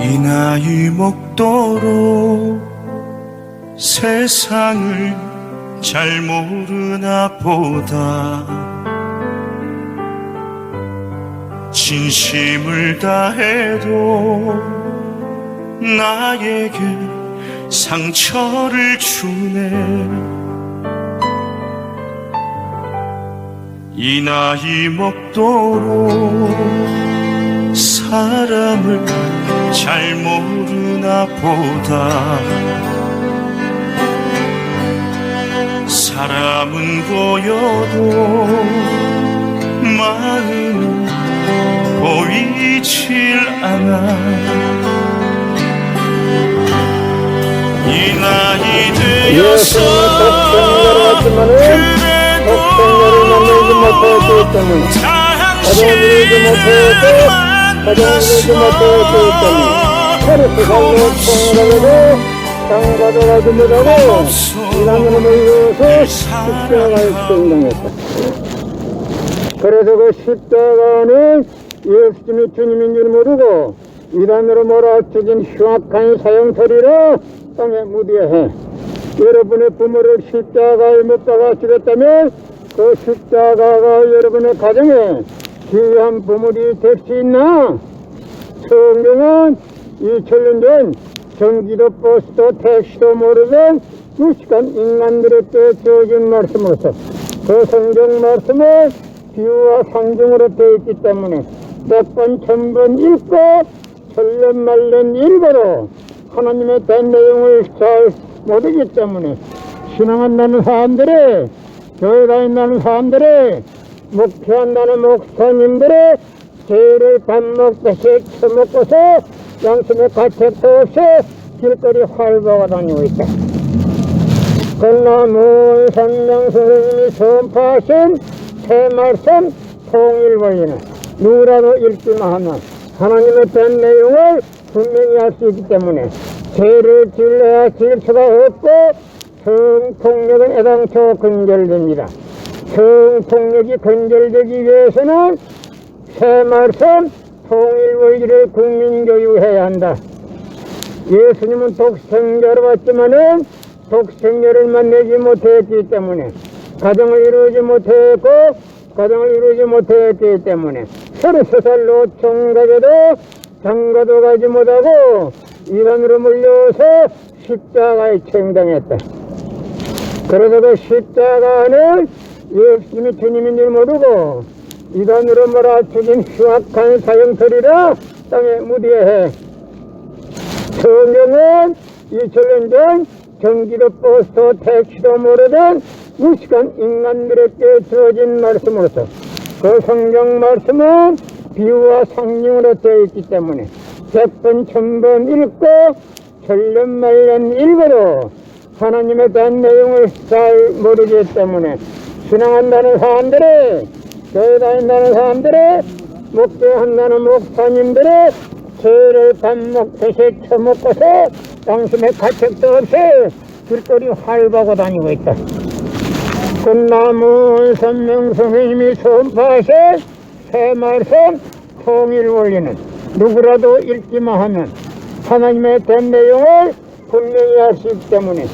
이 나이 먹도록 세상을 잘 모르나 보다. 진심을 다해도 나에게 상처를 주네. 이 나이 먹도록 사람을 잘 모르나 보다. 사람은 보여도 마음은 보이질 않아. 이 나이 되어서 그래도 당신을 만나서 장가도 못하고 이란으로 몰려서 십자가에 등장했다. 그래서 그 십자가는 예수님이 주님인 줄 모르고 이란으로 몰아쳐진 흉악한 사형터리로 땅에 묻어야 해. 여러분의 부모를 십자가에 못 박아주겠다면 그 십자가가 여러분의 가정에 귀한 부모이 될 수 있나? 성경은 2000년 전 전기도 버스도 택시도 모르던 무식한 인간들에게 주어진 말씀으로서 그 성경 말씀은 비유와 상징으로 되어 있기 때문에 100번 1000번 읽고 천년만년 읽어도 하나님의 된 내용을 잘 모르기 때문에 신앙한다는 사람들의 교회 다닌다는 사람들의 목표한다는 목사님들의 죄를 밥 먹듯이 처먹고서 양심의 가책도 없이 길거리 활보가 다니고 있다. 그러나 문선명 선생님이 선포하신 새 말씀 통일원리는 누구라도 읽기만 하면 하나님의 된 내용을 분명히 알 수 있기 때문에 죄를 지을래야 지을 수가 없고 성폭력은 애당초 근절됩니다. 성폭력이 근절되기 위해서는 새 말씀 통일원리를 국민교육해야 한다. 예수님은 독생자로 왔지만은 독생자를 내지 못했기 때문에 가정을 이루지 못했고 가정을 이루지 못했기 때문에 33살 노총각에도 장가도 가지 못하고 이란으로 몰려서 십자가에 청당했다. 그래서 그 십자가는 예수님이 주님인 줄 모르고 이단으로 몰아쳐진 흉악한 사형터리라 땅에 묻어야 해. 성경은 2000년 전 전기도 버스도 택시도 모르던 무식한 인간들에게 주어진 말씀으로서 그 성경 말씀은 비유와 상징으로 되어 있기 때문에 100번 1000번 읽고 천년만년 읽어도 하나님에 대한 내용을 잘 모르기 때문에 신앙한다는 사람들의 교회 다닌다는 사람들의 목회한다는 목사님들의 죄를 밥 먹듯이 처먹고서 당신의 가책도 없이 길거리 활보고 다니고 있다. 끝나무 선명 선생님이 선포하신 새 말씀 통일원리는 누구라도 읽기만 하면 하나님의 된 내용을 분명히 알 수 있기 때문에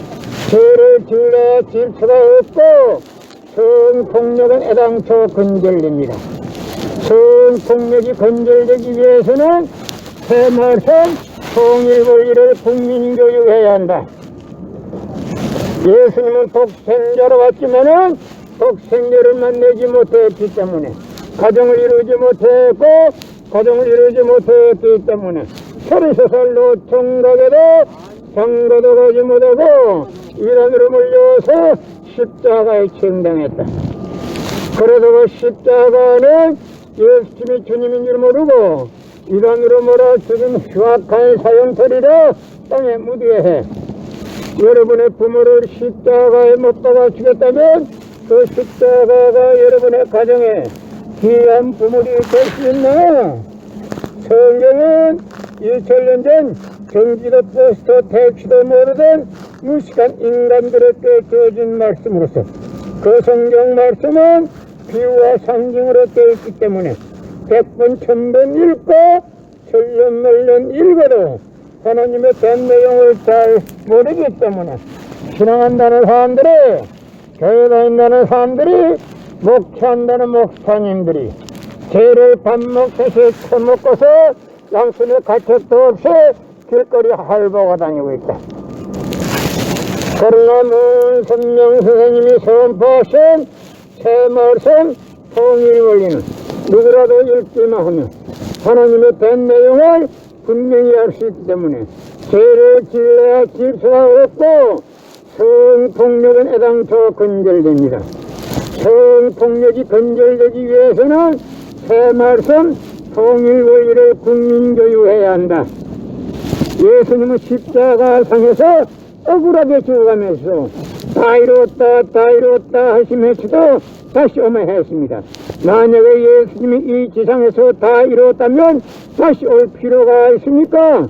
죄를 지을래야 지을 수가 없고 성폭력은 애당초 근절됩니다. 성폭력이 근절되기 위해서는 새 말씀 통일원리를 국민교육해야 한다. 예수님은 독생자로 왔지만은 독생자를 만나지 못했기 때문에 가정을 이루지 못했고 가정을 이루지 못했기 때문에 33살 노총각에도 장가도 가지 못하고 이란으로 몰려서 십자가에 청당했다. 그래서 그 십자가는 예수님이 주님인 줄 모르고 이란으로 몰아쳐진 흉악한 사형터리라 땅에 묻어야 해. 여러분의 부모를 십자가에 못 박아주겠다면 그 십자가가 여러분의 가정에 귀한 부모이 될 수 있나? 성경은 2000년 전 전기도 버스도 택시도 모르던 무식한 인간들에게 주어진 말씀으로서 그 성경 말씀은 비유와 상징으로 되어 있기 때문에 100번 1000번 읽고 설령 읽어도 하나님의 된 내용을 잘 모르기 때문에 신앙한다는 사람들이, 교회 다닌다는 사람들이, 목회한다는 목사님들이 죄를 밥 먹듯이 처먹고서 양심의 가책도 없이 길거리 할보가 다니고 있다. 그러나 문선명 선생님이 선포하신 새 말씀 통일 원리는 누구라도 읽기만 하면 하나님의 된 내용을 분명히 알 수 있기 때문에 죄를 지어야 질 수가 없고 성폭력은 애당초 근절됩니다. 성폭력이 근절되기 위해서는 새 말씀 통일 원리를 국민교육해야 한다. 예수님은 십자가상에서 억울하게 죽어가면서 다 이루었다 하시면서도 다시 오매했습니다. 만약에 예수님이 이 지상에서 다 이루었다면 다시 올 필요가 있습니까?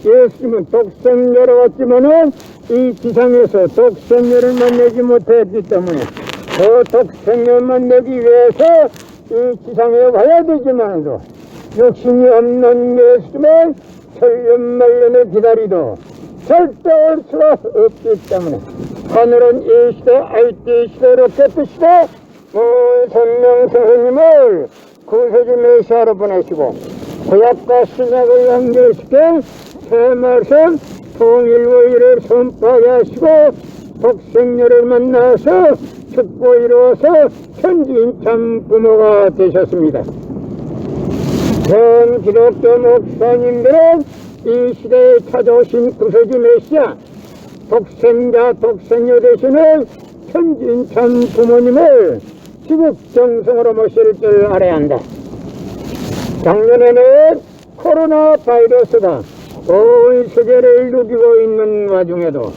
예수님은 독생녀로 왔지만은 이 지상에서 독생녀를 만나지 못했기 때문에 그 독생녀를 만나기 위해서 이 지상에 와야 되지만도 욕심이 없는 예수님은 천년만년을 기다리도 절대 올 수가 없기 때문에 하늘은 이 시대 IT 시대로 깨끗시대 문선명 선생님을 구세주 메시아로 보내시고 구약과 신약을 연결시킨 새 말씀 통일원리를 선포하게 하시고 독생녀를 만나서 축복 이루어서 천지인 참 부모가 되셨습니다. 전 기독교 목사님들은 이 시대에 찾아오신 구세주 메시아 독생자 독생녀 되시는 천지인 참 부모님을 지극정성으로 모실 줄 알아야 한다. 작년에는 코로나 바이러스가 온 세계를 누비고 있는 와중에도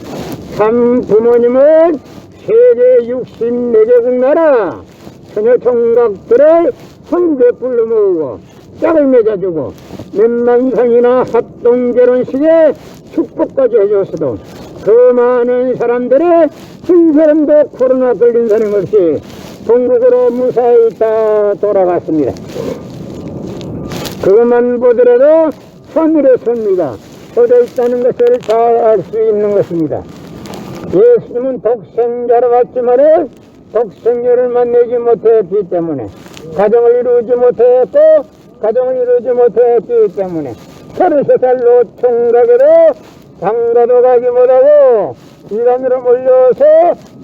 참 부모님은 세계 64개국 나라 처녀 총각들을 한데 불러 모으고 짝을 맺어주고 몇만 상이나 합동결혼식에 축복까지 해줬어도 그 많은 사람들이 한 사람도 코로나 걸린 사람 없이 본국으로 무사히 다 돌아갔습니다. 그것만 보더라도 하늘의 섭리가 쏟아 있다는 것을 잘 알 수 있는 것입니다. 예수님은 독생자로 왔지만은 독생녀를 만나지 못했기 때문에 가정을 이루지 못했고 가정을 이루지 못했기 때문에 33살로 총각에도 장가도 가지 못하고 이란으로 몰려서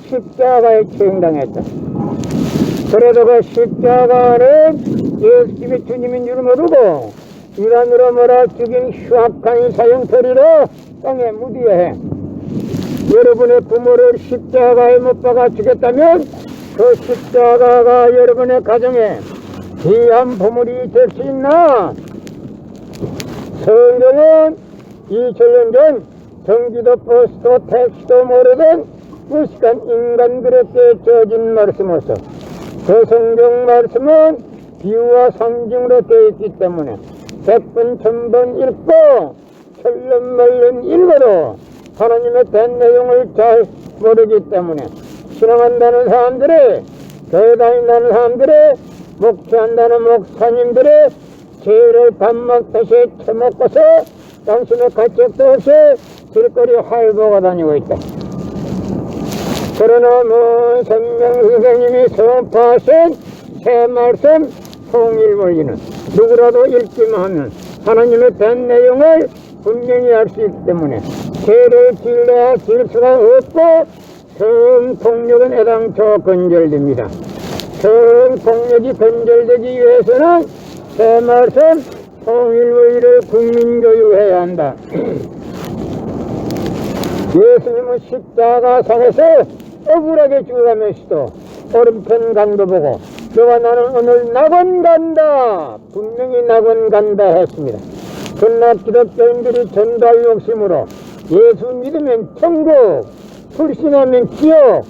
십자가에 처형당했다. 그래도 그 십자가는 예수님이 주님인 줄 모르고 이란으로 몰아 죽인 흉악한 사형터리로 땅에 묻어야 해. 여러분의 부모를 십자가에 못 박아 죽였다면 그 십자가가 여러분의 가정에 귀한 보물이 될 수 있나? 성경은 2000년 전 경기도 버스도 택시도 모르던 무식한 인간들에게 주어진 말씀으로서 그 성경 말씀은 비유와 상징으로 되어 있기 때문에 100번 1000번 읽고 천년만년 읽어도 하나님의 된 내용을 잘 모르기 때문에 신앙한다는 사람들이 교회 다닌다는 사람들이 목회한다는 목사님들이 죄를 밥 먹듯이 처먹고서 당신의 가책도 없이 길거리 활보가 다니고 있다. 그러나 문선명 선생님이 선포하신 새 말씀 통일원리는 누구라도 읽기만 하면 하나님의 된 내용을 분명히 알 수 있기 때문에 죄를 지으려야 지을 수가 없고 성폭력은 애당초 근절됩니다. 성폭력이 근절되기 위해서는 새 말씀 통일원리를 국민교육해야 한다. 예수님은 십자가상에서 억울하게 죽어가면서도 오른편 강도 보고 너와 나는 오늘 낙원 간다 분명히 낙원 간다 했습니다. 그러나 기독교인들이 전도할 욕심으로 예수 믿으면 천국, 불신하면 지옥,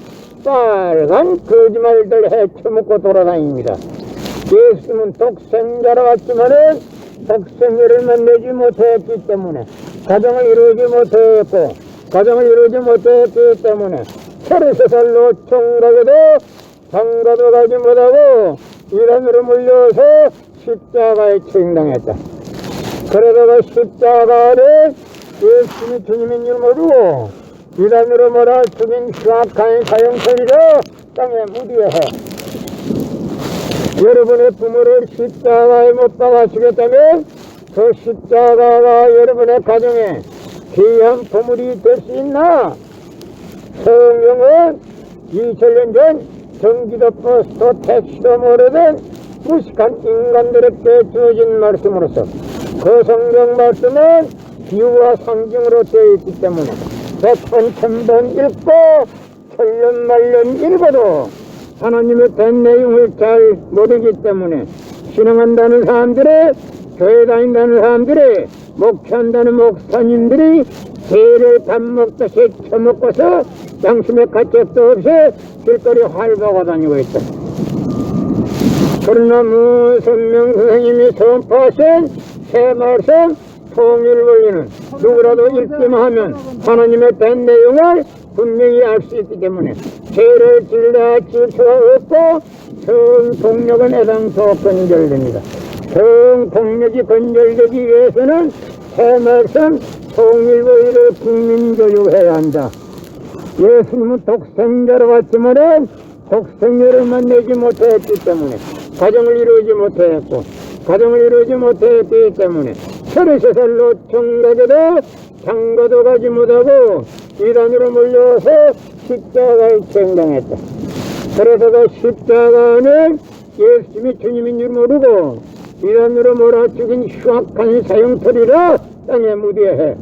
빨간 거짓말들 해쳐먹고 돌아다닙니다. 예수님은 독생자로 왔지만은 독생자를 만나지 못했기 때문에 가정을 이루지 못했고 가정을 이루지 못했기 때문에 33살로 총각에도 장가도 가지 못하고 이란으로 몰려서 십자가에 처형당했다. 그러다가 십자가를 예수님이 주님인 줄 모르고 이단으로 몰아 죽인 흉악한 사형처리로 땅에 묻어야 해. 여러분의 부모를 십자가에 못 박아 죽였다면 그 십자가가 여러분의 가정에 귀한 보물이 될 수 있나? 성령은 2000년 전 경기도 버스도 택시도 모르던 무식한 인간들에게 주어진 말씀으로서 그 성경 말씀은 비유와 상징으로 되어 있기 때문에 100번 1000번 읽고 천년 만년 읽어도 하나님의 된 내용을 잘 모르기 때문에 신앙한다는 사람들이, 교회 다닌다는 사람들이, 목회한다는 목사님들이 죄를 밥 먹듯이 처먹고서 양심의 가책도 없이 길거리 활보하고 다니고 있다. 그러나 무선명 선생님이 선포하신 새 말씀 통일원리는 누구라도 읽기만 하면 하나님의 된 내용을 분명히 알 수 있기 때문에 죄를 질질 수가 없고 성폭력은 애당초 건절됩니다. 성폭력이 건절되기 위해서는 새 말씀 통일원리를 국민교육해야 한다. 예수님은 독생자로 왔지만은 독생자를 만나지 못했기 때문에 가정을 이루지 못했고 가정을 이루지 못했기 때문에 33살로 총각에도 장가도 가지 못하고 이단으로 몰려와서 십자가에 처형당했다. 그래서 그 십자가는 예수님이 주님인 줄 모르고 이단으로 몰아 죽인 흉악한 사형터리로 땅에 묻어야 해.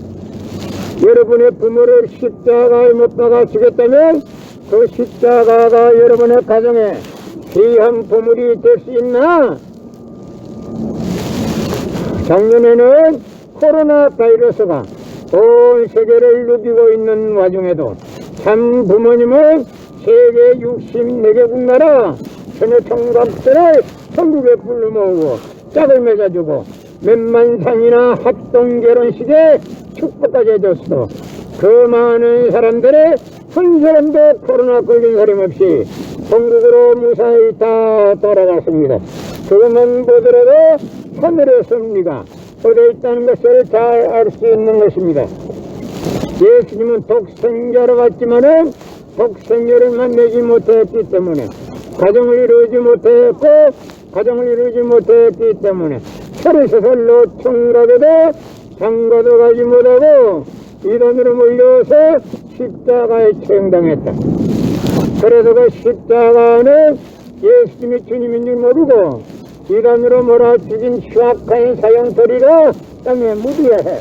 여러분의 부모를 십자가에 못 박아 죽였다면 그 십자가가 여러분의 가정에 귀한 보물이 될 수 있나? 작년에는 코로나 바이러스가 온 세계를 누비고 있는 와중에도 참 부모님은 세계 64개국 나라 전혀 총각들을 천국에 불러모으고 짝을 맺어주고 몇만상이나 합동 결혼식에 축복까지 해줬어. 그 많은 사람들의 한 사람도 코로나 걸린 사람 없이 본국으로 무사히 다 돌아갔습니다. 그것만 보더라도 하늘의 섭리가 어디에 있다는 것을 잘 알 수 있는 것입니다. 예수님은 독생자로 왔지만은 독생자를 만나지 못했기 때문에 가정을 이루지 못했고 가정을 이루지 못했기 때문에 33살로 총각에도 장가도 가지 못하고 이단으로 몰려서 십자가에 처형당했다. 그래서 그 십자가는 예수님이 주님인 줄 모르고 이단으로 몰아 죽인 흉악한 사형터리로 땅에 묻어야 해.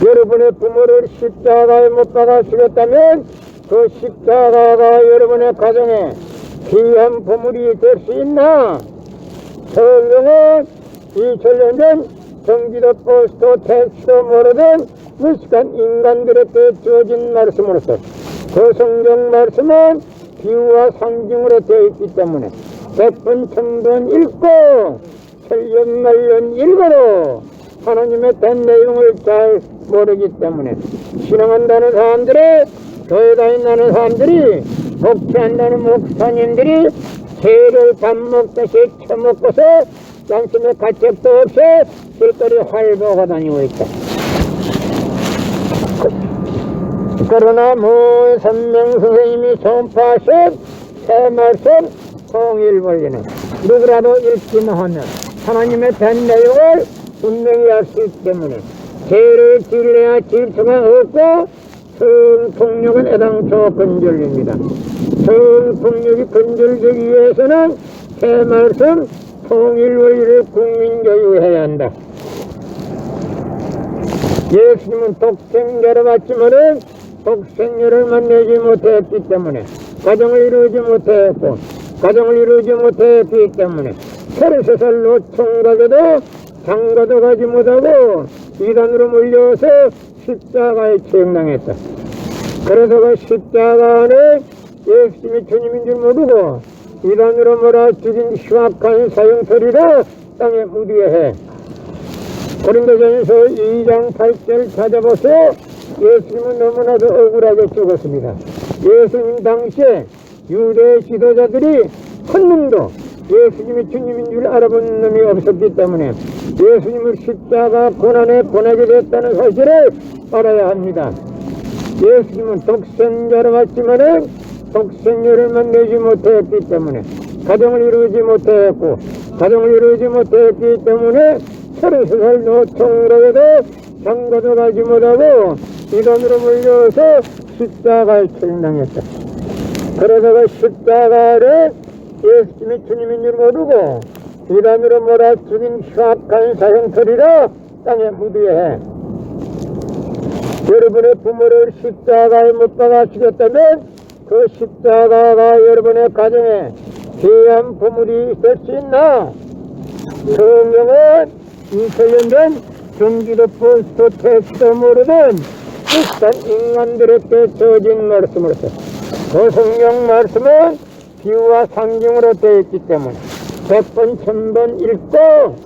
여러분의 부모를 십자가에 못 박아 죽였다면 그 십자가가 여러분의 가정에 귀한 보물이 될 수 있나? 성경은 2000년 전 경기도 버스도 택시도 모르던 무식한 인간들에게 주어진 말씀으로서 그 성경 말씀은 비유와 상징으로 되어 있기 때문에 100번 1000번 읽고 천년 만년 읽어도 하나님의 된 내용을 잘 모르기 때문에 신앙한다는 사람들이, 교회 다닌다는 사람들이, 목회한다는 목사님들이 죄를 밥 먹듯이 처먹고서 양심의 가책도 없이 길거리 활보하고 다니고 있다. 그러나 무선명 선생님이 선포하신 새 말씀 통일원리는 누구라도 읽기만 하면 하나님의 된 내용을 분명히 알 수 있기 때문에 죄를 질려야 질수가 없고 성폭력은 애당초 건절입니다. 성폭력이 건절되기 위해서는 새 말씀 통일원리를 국민교육해야 한다. 예수님은 독생자로 왔지만은 독생자를 만나지 못했기 때문에 가정을 이루지 못했고 가정을 이루지 못했기 때문에 33살로 총각에도 장가도 가지 못하고 이단으로 몰려서 십자가에 처형당했다. 그래서 그 십자가는 예수님이 주님인 줄 모르고 이단으로 몰아 죽인 흉악한 사형터리로 땅에 묻어야 해. 고린도전서 2장 8절 찾아보세요. 예수님은 너무나도 억울하게 죽었습니다. 예수님 당시에 유대 지도자들이 한 놈도 예수님이 주님인 줄 알아본 놈이 없었기 때문에 예수님을 십자가 고난에 보내게 됐다는 사실을 알아야 합니다. 예수님은 독생자로 왔지만은 독생자를 만나지 못했기 때문에 가정을 이루지 못했고 가정을 이루지 못했기 때문에 33살 노총으로도 장가도 가지 못하고 이단으로 몰려서 십자가에 처형당했다. 그래서 그 십자가를 예수님이 주님인 줄 모르고 이단으로 몰아 죽인 흉악한 사형터리라 땅에 묻어야 해. 여러분의 부모를 십자가에 못 박아 죽였다면 그 십자가가 여러분의 가정에 귀한 보물이 될 수 있나? 성경은 2000년 전 경기도 포스트 택시도 모르는 일단 인간들에게 주어진 말씀으로서 그 성경 말씀은 비유와 상징으로 되어 있기 때문에 100번 1000번 읽고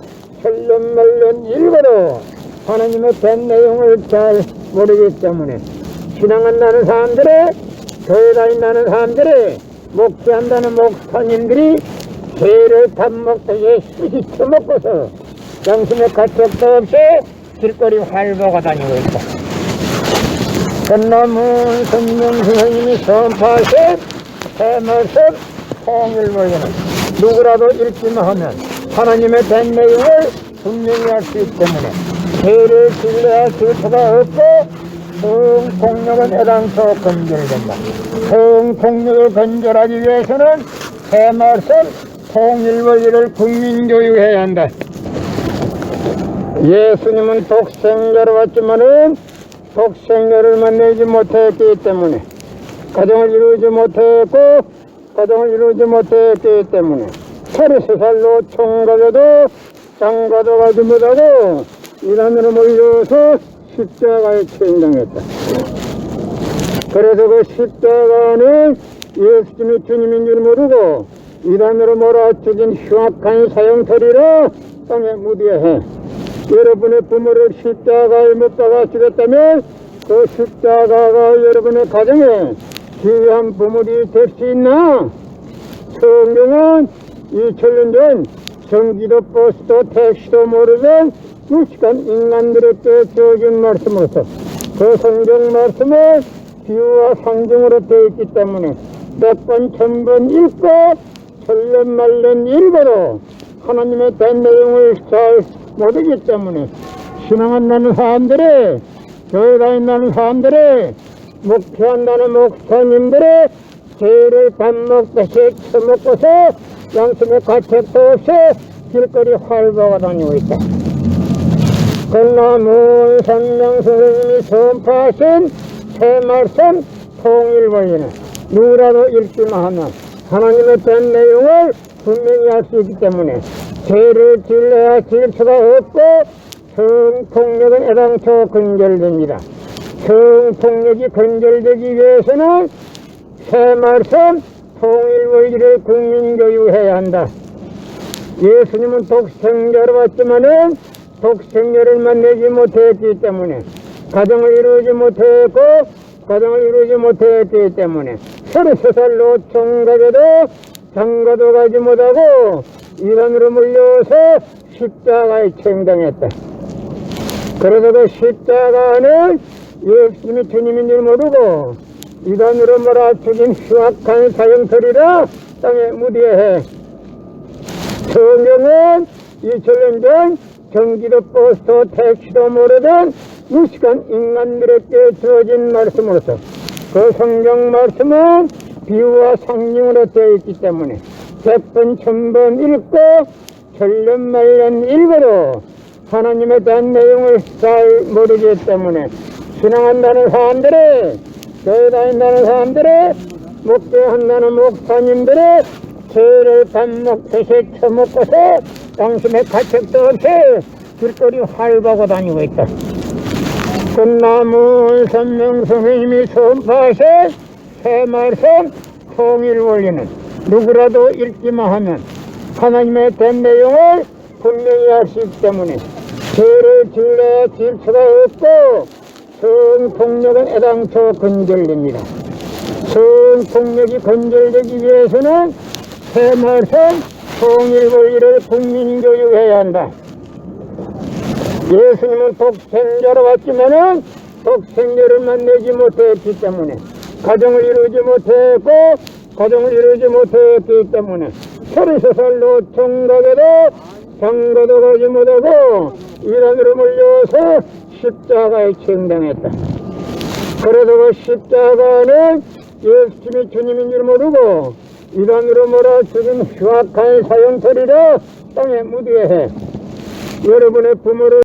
천년 말년 읽어도 하나님의 된 내용을 잘 모르기 때문에 신앙한다는 사람들의 교회 다닌다는 사람들의 목회한다는 목사님들이 죄를 밥 먹듯이 씻어 먹고서 양심의 가책도 없이 길거리 활보가 다니고 있다. 전남은 성령 선생님이 선포하신 새 말씀 통일보이는 누구라도 읽기만 하면 하나님의 된 내용을 분명히 알 수 있기 때문에 죄를 신뢰할 수가 없고 성폭력은 애당초 건절된다. 성폭력을 건절하기 위해서는 새 말씀 통일원리를 국민교육해야 한다. 예수님은 독생자로 왔지만은 독생자를 만나지 못했기 때문에 가정을 이루지 못했고 가정을 이루지 못했기 때문에 33살로 총각에도 장가도 가지 못하고 이단으로 몰려서 십자가에 처형당했다. 그래서 그 십자가는 예수님이 주님인 줄 모르고 이단으로 몰아죽인 흉악한 사형터리로 땅에 묻어야 해. 여러분의 부모를 십자가에 못 박아 죽였다면 그 십자가가 여러분의 가정에 귀한 보물이 될 수 있나? 성경은 2000년 전 경기도 버스도 택시도 모르는 무식한 인간들에게 주어진 말씀으로서 그 성경 말씀은 비유와 상징으로 되어 있기 때문에 100번 1000번 읽고 천년 말년 읽어도 하나님의 된 내용을 잘 모르기 때문에 신앙한다는 사람들의 교회 다닌다는 사람들의 목회한다는 목사님들의 죄를 밥 먹듯이 처먹고서 양심의 가책도 없이 길거리 활보가 다니고 있다. 건나문 성령 선생님이 선포하신 새 말씀 통일원리는 누구라도 읽기만 하면 하나님의 된 내용을 분명히 알 수 있기 때문에 죄를 질러야 질수가 없고 성폭력은 애당초 건절됩니다. 성폭력이 건절되기 위해서는 새 말씀 통일원리를 국민교육해야 한다. 예수님은 독생자로 왔지만은 독생자를 만나지 못했기 때문에 가정을 이루지 못했고 가정을 이루지 못했기 때문에 33살 노총각에도 장가도 가지 못하고 이단으로 몰려서 십자가에 처형당했다. 그래서 그 십자가는 예수님이 주님인 줄 모르고 이단으로 몰아 죽인 흉악한 사형터리라 땅에 묻어야 해. 성경은 2000년 전 경기도 버스도 택시도 모르던 무식한 인간들에게 주어진 말씀으로서 그 성경 말씀은 비유와 상징으로 되어 있기 때문에 100번 1000번 읽고 천년 말년 읽어도 하나님에 대한 내용을 잘 모르기 때문에 신앙한다는 사람들의 교회 다닌다는 사람들의 목회한다는 목사님들의 죄를 밥 먹듯이 처먹고서 당신의 가책도 없이 길거리 활보고 다니고 있다. 끝나문 선명 선생님이 선포하신 새 말씀 통일원리는 누구라도 읽기만 하면 하나님의 된 내용을 분명히 알 수 있기 때문에 죄를 질러야 질 수가 없고 성폭력은 애당초 건절됩니다. 성폭력이 건절되기 위해서는 새 말씀 통일권리를 국민교육해야 한다. 예수님은 독생자로 왔지만은 독생자를만 내지 못했기 때문에 가정을 이루지 못했고 가정을 이루지 못했기 때문에 33살로 총각에도 장가도 가지 못하고 이란으로 몰려서 십자가에 청당했다. 그래서 그 십자가는 예수님이 주님인 줄 모르고 이란으로 몰아 죽은 흉악한 사형터리를 땅에 묻어야 해. 여러분의 부모를